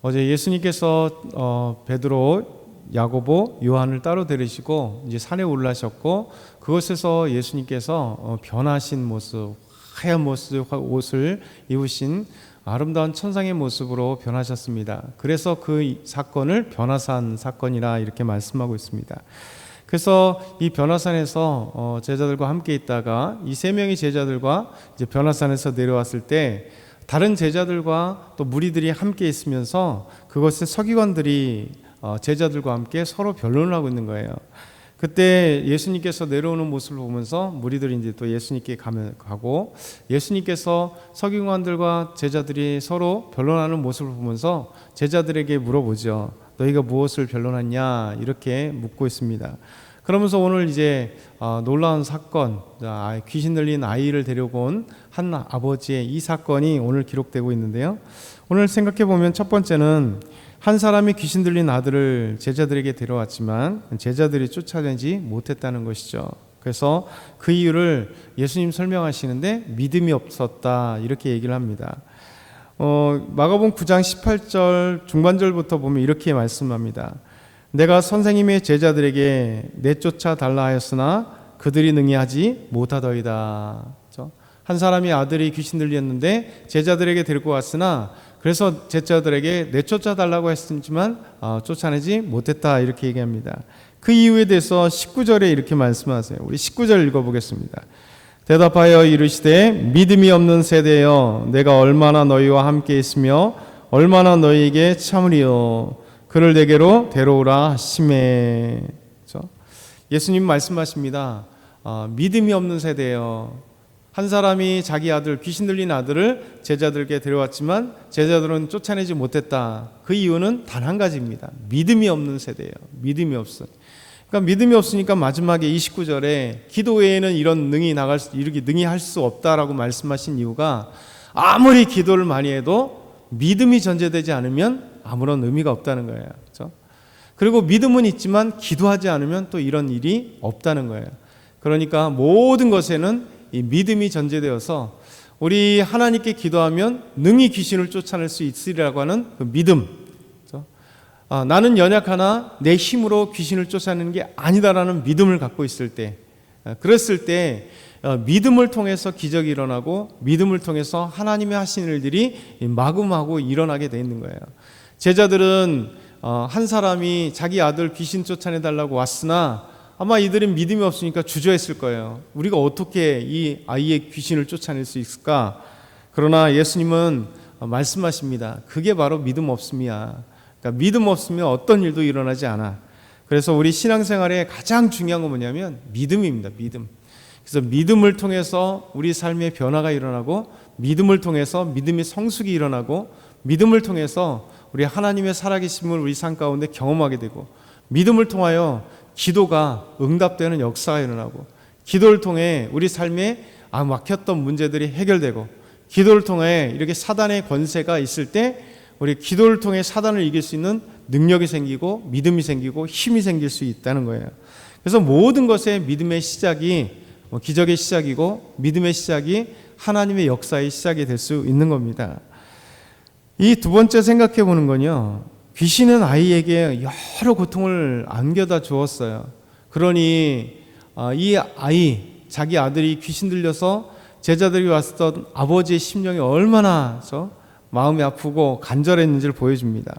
어제 예수님께서 베드로, 야고보, 요한을 따로 데리시고 이제 산에 올라셨고, 그곳에서 예수님께서 변하신 모습, 하얀 모습 옷을 입으신 아름다운 천상의 모습으로 변하셨습니다. 그래서 그 사건을 변화산 사건이라 이렇게 말씀하고 있습니다. 그래서 이 변화산에서 제자들과 함께 있다가 이 세 명의 제자들과 이제 변화산에서 내려왔을 때 다른 제자들과 또 무리들이 함께 있으면서 그것의 서기관들이 제자들과 함께 서로 변론을 하고 있는 거예요. 그때 예수님께서 내려오는 모습을 보면서 무리들이 이제 또 예수님께 가고, 예수님께서 서기관들과 제자들이 서로 변론하는 모습을 보면서 제자들에게 물어보죠. 너희가 무엇을 변론하냐? 이렇게 묻고 있습니다. 그러면서 오늘 이제 놀라운 사건, 귀신 들린 아이를 데려온 한 아버지의 이 사건이 오늘 기록되고 있는데요. 오늘 생각해 보면 첫 번째는 한 사람이 귀신 들린 아들을 제자들에게 데려왔지만 제자들이 쫓아내지 못했다는 것이죠. 그래서 그 이유를 예수님 설명하시는데 믿음이 없었다 이렇게 얘기를 합니다. 마가복음 9장 18절 중반절부터 보면 이렇게 말씀합니다. 내가 선생님의 제자들에게 내쫓아 달라 하였으나 그들이 능히 하지 못하더이다. 한 사람이 아들이 귀신 들렸는데 제자들에게 데리고 왔으나 그래서 제자들에게 내쫓아 달라고 했지만 쫓아내지 못했다 이렇게 얘기합니다. 그 이유에 대해서 19절에 이렇게 말씀하세요. 우리 19절 읽어보겠습니다. 대답하여 이르시되 믿음이 없는 세대여 내가 얼마나 너희와 함께 있으며 얼마나 너희에게 참으리요 그를 내게로 데려오라 하시매. 예수님 말씀하십니다. 믿음이 없는 세대여, 한 사람이 자기 아들, 귀신 들린 아들을 제자들에게 데려왔지만 제자들은 쫓아내지 못했다. 그 이유는 단 한 가지입니다. 믿음이 없는 세대예요. 믿음이 없어. 그러니까 믿음이 없으니까 마지막에 29절에 기도 외에는 이런 이렇게 능히 할 수 없다라고 말씀하신 이유가 아무리 기도를 많이 해도 믿음이 전제되지 않으면 아무런 의미가 없다는 거예요. 그렇죠? 그리고 믿음은 있지만 기도하지 않으면 또 이런 일이 없다는 거예요. 그러니까 모든 것에는 이 믿음이 전제되어서 우리 하나님께 기도하면 능히 귀신을 쫓아낼 수 있으리라고 하는 그 믿음. 그렇죠? 나는 연약하나 내 힘으로 귀신을 쫓아내는 게 아니다라는 믿음을 갖고 있을 때, 그랬을 때 믿음을 통해서 기적이 일어나고 믿음을 통해서 하나님의 하시는 일들이 마구마구 일어나게 돼 있는 거예요. 제자들은 한 사람이 자기 아들 귀신 쫓아내달라고 왔으나 아마 이들은 믿음이 없으니까 주저했을 거예요. 우리가 어떻게 이 아이의 귀신을 쫓아낼 수 있을까? 그러나 예수님은 말씀하십니다. 그게 바로 믿음 없음이야. 그러니까 믿음 없으면 어떤 일도 일어나지 않아. 그래서 우리 신앙생활에 가장 중요한 건 뭐냐면 믿음입니다. 믿음. 그래서 믿음을 통해서 우리 삶의 변화가 일어나고, 믿음을 통해서 믿음의 성숙이 일어나고, 믿음을 통해서 우리 하나님의 살아계심을 우리 삶 가운데 경험하게 되고, 믿음을 통하여 기도가 응답되는 역사가 일어나고, 기도를 통해 우리 삶에 막혔던 문제들이 해결되고, 기도를 통해 이렇게 사단의 권세가 있을 때 우리 기도를 통해 사단을 이길 수 있는 능력이 생기고 믿음이 생기고 힘이 생길 수 있다는 거예요. 그래서 모든 것의 믿음의 시작이 기적의 시작이고 믿음의 시작이 하나님의 역사의 시작이 될 수 있는 겁니다. 이 두 번째 생각해 보는 건요, 귀신은 아이에게 여러 고통을 안겨다 주었어요. 그러니 이 아이, 자기 아들이 귀신 들려서 제자들이 왔던 아버지의 심령이 얼마나 마음이 아프고 간절했는지를 보여줍니다.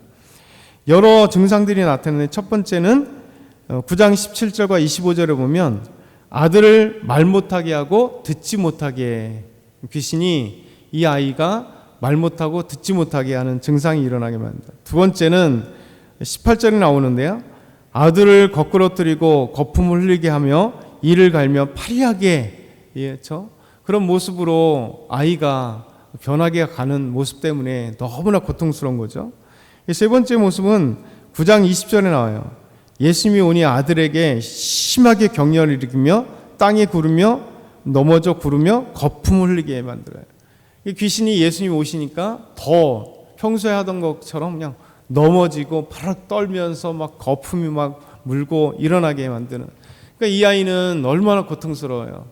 여러 증상들이 나타나는데 첫 번째는 9장 17절과 25절에 보면 아들을 말 못하게 하고 듣지 못하게 해. 귀신이 이 아이가 말 못하고 듣지 못하게 하는 증상이 일어나게 만듭니다. 두 번째는 18절에 나오는데요, 아들을 거꾸러뜨리고 거품을 흘리게 하며 이를 갈며 파리하게, 그런 모습으로 아이가 변하게 가는 모습 때문에 너무나 고통스러운 거죠. 세 번째 모습은 9장 20절에 나와요. 예수님이 오니 아들에게 심하게 격려를 일으키며 땅에 구르며 넘어져 구르며 거품을 흘리게 만들어요. 귀신이 예수님이 오시니까 더 평소에 하던 것처럼 그냥 넘어지고 바락 떨면서 막 거품이 막 물고 일어나게 만드는. 그러니까 이 아이는 얼마나 고통스러워요.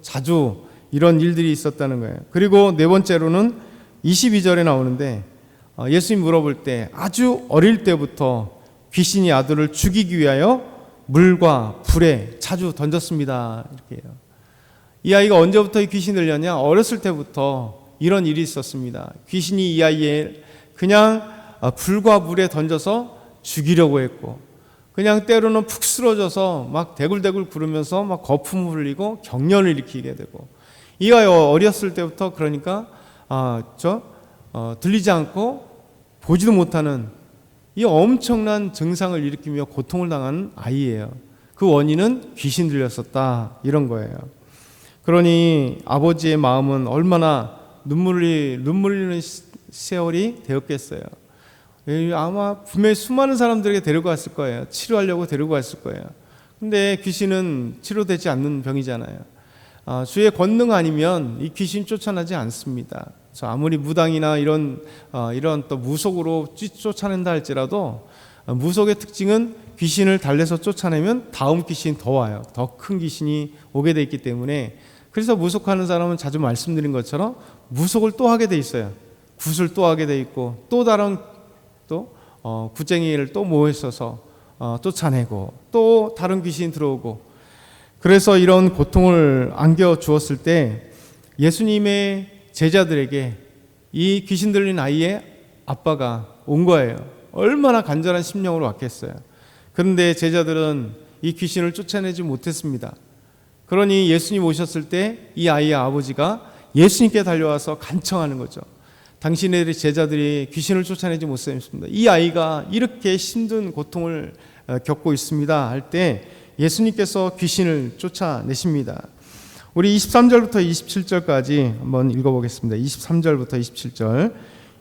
자주 이런 일들이 있었다는 거예요. 그리고 네 번째로는 22절에 나오는데 예수님 물어볼 때 아주 어릴 때부터 귀신이 아들을 죽이기 위하여 물과 불에 자주 던졌습니다. 이렇게 해요. 이 아이가 언제부터 이 귀신이 들렸냐? 어렸을 때부터 이런 일이 있었습니다. 귀신이 이 아이에 그냥 불과 물에 던져서 죽이려고 했고, 그냥 때로는 푹 쓰러져서 막 대굴대굴 구르면서 막 거품을 흘리고 경련을 일으키게 되고, 이 아이 어렸을 때부터 그러니까 들리지 않고 보지도 못하는 이 엄청난 증상을 일으키며 고통을 당하는 아이예요. 그 원인은 귀신 들렸었다, 이런 거예요. 그러니 아버지의 마음은 얼마나 눈물 흘리는 세월이 되었겠어요. 아마 분명히 수많은 사람들에게 데리고 갔을 거예요. 치료하려고 데리고 갔을 거예요. 근데 귀신은 치료되지 않는 병이잖아요. 주의 권능 아니면 이 귀신 쫓아나지 않습니다. 아무리 무당이나 이런 또 무속으로 쫓아낸다 할지라도, 무속의 특징은 귀신을 달래서 쫓아내면 다음 귀신이 더 와요. 더 큰 귀신이 오게 돼 있기 때문에, 그래서 무속하는 사람은 자주 말씀드린 것처럼 무속을 또 하게 돼 있어요. 굿을 또 하게 돼 있고, 또 다른 굿쟁이를 또 모여서 쫓아내고, 또 다른 귀신이 들어오고, 그래서 이런 고통을 안겨 주었을 때 예수님의 제자들에게 이 귀신 들린 아이의 아빠가 온 거예요. 얼마나 간절한 심령으로 왔겠어요. 그런데 제자들은 이 귀신을 쫓아내지 못했습니다. 그러니 예수님 오셨을 때 이 아이의 아버지가 예수님께 달려와서 간청하는 거죠. 당신의 제자들이 귀신을 쫓아내지 못했습니다. 이 아이가 이렇게 힘든 고통을 겪고 있습니다 할 때 예수님께서 귀신을 쫓아내십니다. 우리 23절부터 27절까지 한번 읽어보겠습니다. 23절부터 27절.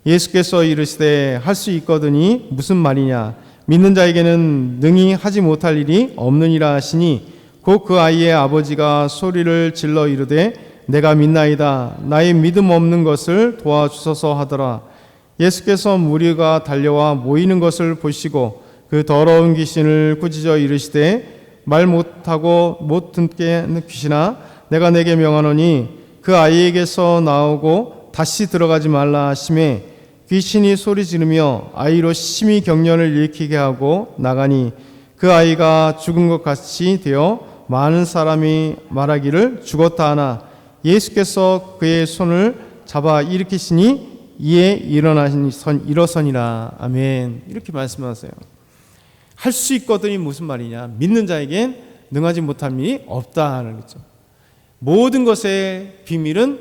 예수께서 이르시되 할 수 있거든이 무슨 말이냐? 믿는 자에게는 능히 하지 못할 일이 없느니라 하시니, 곧 그 아이의 아버지가 소리를 질러 이르되 내가 믿나이다. 나의 믿음 없는 것을 도와주소서 하더라. 예수께서 무리가 달려와 모이는 것을 보시고 그 더러운 귀신을 꾸짖어 이르시되 말 못하고 못 듣게 하는 귀신아, 내가 내게 명하노니 그 아이에게서 나오고 다시 들어가지 말라 하시매, 귀신이 소리 지르며 아이로 심히 경련을 일으키게 하고 나가니 그 아이가 죽은 것 같이 되어 많은 사람이 말하기를 죽었다 하나, 예수께서 그의 손을 잡아 일으키시니 이에 일어서니라. 아멘. 이렇게 말씀하세요. 할 수 있거든이 무슨 말이냐? 믿는 자에겐 능하지 못할 일이 없다는 거죠. 모든 것의 비밀은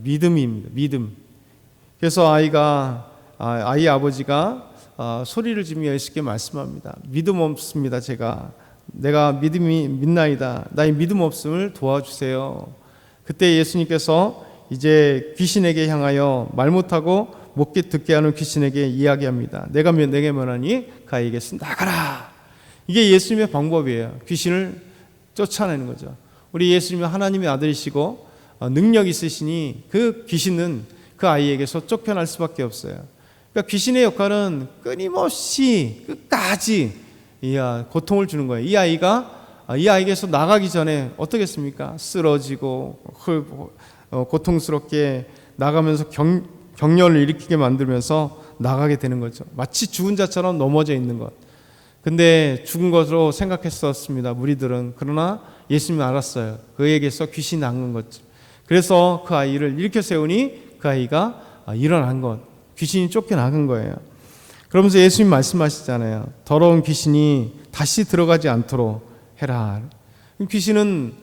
믿음입니다. 믿음. 그래서 아이 아버지가 소리를 지르며 예수께 말씀합니다. 믿음 없습니다. 내가 믿음이 믿나이다. 나의 믿음 없음을 도와주세요. 그때 예수님께서 이제 귀신에게 향하여 말 못하고 못 듣게 하는 귀신에게 이야기합니다. 내가 내게 명하니 그 아이에게서 나가라. 이게 예수님의 방법이에요. 귀신을 쫓아내는 거죠. 우리 예수님은 하나님의 아들이시고 능력 있으시니 그 귀신은 그 아이에게서 쫓겨날 수밖에 없어요. 그러니까 귀신의 역할은 끊임없이 끝까지 고통을 주는 거예요. 이 아이에게서 나가기 전에 어떻겠습니까? 쓰러지고 고통스럽게 나가면서 경련을 일으키게 만들면서 나가게 되는 거죠. 마치 죽은 자처럼 넘어져 있는 것. 근데 죽은 것으로 생각했었습니다, 무리들은. 그러나 예수님은 알았어요. 그에게서 귀신이 나간 거죠. 그래서 그 아이를 일으켜 세우니 그 아이가 일어난 것. 귀신이 쫓겨나간 거예요. 그러면서 예수님 말씀하시잖아요. 더러운 귀신이 다시 들어가지 않도록 해라. 귀신은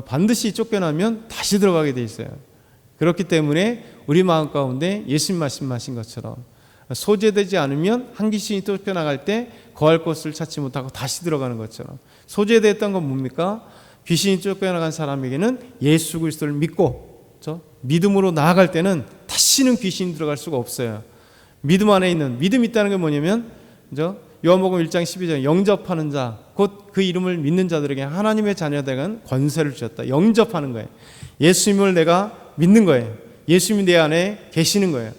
반드시 쫓겨나면 다시 들어가게 돼 있어요. 그렇기 때문에 우리 마음 가운데 예수님 말씀하신 것처럼 소재되지 않으면 한 귀신이 쫓겨나갈 때 거할 곳을 찾지 못하고 다시 들어가는 것처럼, 소재됐던 건 뭡니까? 귀신이 쫓겨나간 사람에게는 예수 그리스도를 믿고 믿음으로 나아갈 때는 다시는 귀신이 들어갈 수가 없어요. 믿음 안에 있는, 믿음이 있다는 게 뭐냐면 요한복음 1장 12절 영접하는 자, 곧 그 이름을 믿는 자들에게 하나님의 자녀되는 권세를 주셨다. 영접하는 거예요. 예수님을 내가 믿는 거예요. 예수님이 내 안에 계시는 거예요.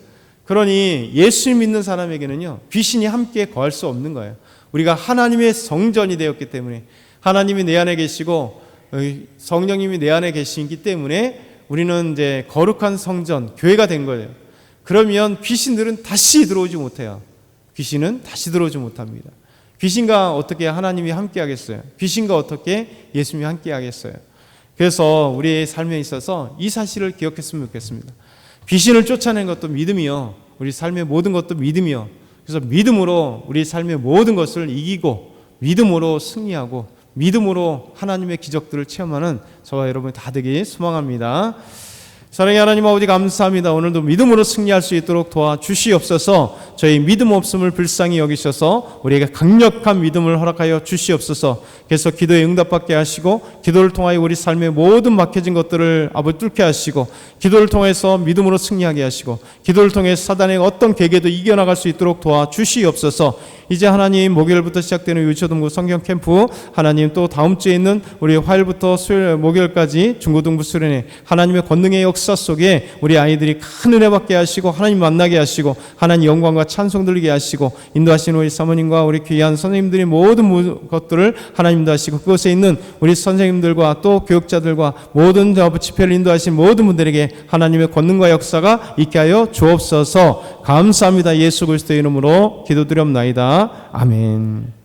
그러니 예수님 믿는 사람에게는요, 귀신이 함께 거할 수 없는 거예요. 우리가 하나님의 성전이 되었기 때문에, 하나님이 내 안에 계시고 성령님이 내 안에 계시기 때문에 우리는 이제 거룩한 성전, 교회가 된 거예요. 그러면 귀신들은 다시 들어오지 못해요. 귀신은 다시 들어오지 못합니다. 귀신과 어떻게 하나님이 함께 하겠어요? 귀신과 어떻게 예수님이 함께 하겠어요? 그래서 우리의 삶에 있어서 이 사실을 기억했으면 좋겠습니다. 귀신을 쫓아내는 것도 믿음이요, 우리 삶의 모든 것도 믿음이요. 그래서 믿음으로 우리 삶의 모든 것을 이기고 믿음으로 승리하고 믿음으로 하나님의 기적들을 체험하는 저와 여러분이 다 되길 소망합니다. 사랑의 하나님 아버지, 감사합니다. 오늘도 믿음으로 승리할 수 있도록 도와주시옵소서. 저희 믿음 없음을 불쌍히 여기셔서 우리에게 강력한 믿음을 허락하여 주시옵소서. 그래서 기도에 응답받게 하시고 기도를 통하여 우리 삶의 모든 막혀진 것들을 아버지 뚫게 하시고 기도를 통해서 믿음으로 승리하게 하시고 기도를 통해 사단의 어떤 계계도 이겨나갈 수 있도록 도와주시옵소서. 이제 하나님, 목요일부터 시작되는 유초등부 성경 캠프, 하나님 또 다음 주에 있는 우리 화요일부터 수요일 목요일까지 중고등부 수련회, 하나님의 권능의 역사 속에 우리 아이들이 큰 은혜 받게 하시고 하나님 만나게 하시고 하나님 영광과 찬송 들리게 하시고 인도하시는 우리 사모님과 우리 귀한 선생님들이 모든 것들을 하나님 인도하시고 그곳에 있는 우리 선생님들과 또 교육자들과 모든 집회를 인도하신 모든 분들에게 하나님의 권능과 역사가 있게 하여 주옵소서. 감사합니다. 예수 그리스도의 이름으로 기도드렸나이다. 아멘.